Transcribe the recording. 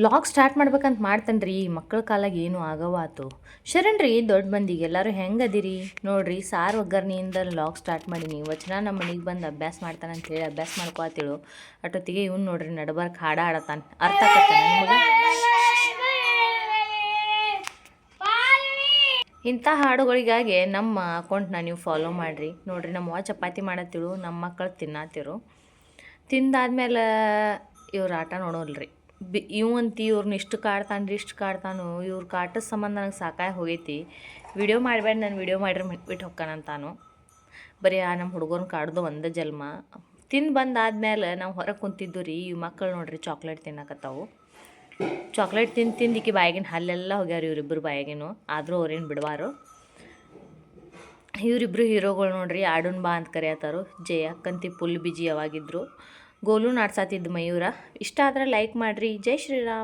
Log start ಮಾಡ್ಬೇಕಂತ ಮಾಡ್ತೇನೆ ರೀ ಮಕ್ಕಳ ಕಾಲಾಗ ಏನು ಆಗವಾತು ಶರಣ್ರಿ ದೊಡ್ಡ ಮಂದಿಗೆ ಎಲ್ಲರೂ ಹೆಂಗದಿರಿ ನೋಡ್ರಿ ಸಾರು ಒಗ್ಗರ್ನಿಯಿಂದ ಲಾಗ್ ಸ್ಟಾರ್ಟ್ ಮಾಡೀನಿ ವಚನ ನಮ್ಮ ಮನೆಗೆ ಬಂದು ಅಭ್ಯಾಸ ಮಾಡ್ತಾನಂತ ಹೇಳಿ ಅಭ್ಯಾಸ ಮಾಡ್ಕೋತಿಳು ಅಷ್ಟೊತ್ತಿಗೆ ಇವ್ನು ನೋಡ್ರಿ ನಡಬರ್ಕ್ ಹಾಡ ಆಡತಾನೆ ಅರ್ಥ ಆಗತ್ತೆ ನಿಮಗೆ ಇಂಥ ಹಾಡುಗಳಿಗಾಗಿ ನಮ್ಮ ಅಕೌಂಟ್ನ ನೀವು ಫಾಲೋ ಮಾಡಿರಿ ನೋಡ್ರಿ ನಮ್ಮ ಚಪಾತಿ ಮಾಡತ್ತಿಳು ನಮ್ಮ ಮಕ್ಕಳು ತಿನ್ನತ್ತಿರು ತಿಂದಾದ್ಮೇಲೆ ಇವ್ರ ಆಟ ನೋಡೋಲ್ರಿ ಇವಂತ ಇವ್ರನ್ನ ಇಷ್ಟು ಕಾಡ್ತಾನೆ ರೀ ಇಷ್ಟು ಕಾಡ್ತಾನು ಇವ್ರ ಕಾಟದ ಸಂಬಂಧ ನನಗೆ ಸಾಕಾಗಿ ಹೋಗೈತಿ ವಿಡಿಯೋ ಮಾಡಬೇಡ ನಾನು ವಿಡಿಯೋ ಮಾಡಿದ್ರೆ ಬಿಟ್ಟು ಹೊಕ್ಕಾನಂತಾನು ಬರೀ ನಮ್ಮ ಹುಡುಗರನ್ನ ಕಾಡ್ದು ಒಂದೇ ಜನ್ಮ ತಿಂದು ಬಂದಾದ್ಮೇಲೆ ನಾವು ಹೊರಗೆ ಕುಂತಿದ್ದು ರೀ ಈ ಮಕ್ಕಳು ನೋಡ್ರಿ ಚಾಕ್ಲೇಟ್ ತಿನ್ನಕತ್ತಾವು ಚಾಕ್ಲೇಟ್ ತಿಂದು ಈಕಿ ಬಾಯಿಗಿನ ಹಲ್ಲೆಲ್ಲ ಹೋಗ್ಯಾರ ಇವರಿಬ್ಬರು ಬಾಯಾಗಿನೂ ಆದರೂ ಅವ್ರೇನು ಬಿಡವಾರು ಇವರಿಬ್ಬರು ಹೀರೋಗಳು ನೋಡ್ರಿ ಆಡುನ್ ಬಾ ಅಂತ ಕರೆಯತ್ತಾರು ಜಯ ಕಂತಿ ಫುಲ್ ಬಿಜಿ ಯಾವಾಗಿದ್ರು ಗೋಲು ನಾಡ್ಸಾತಿದ್ದು ಮಯೂರ ಇಷ್ಟ ಆದರೆ ಲೈಕ್ ಮಾಡಿರಿ ಜೈ ಶ್ರೀರಾಮ್.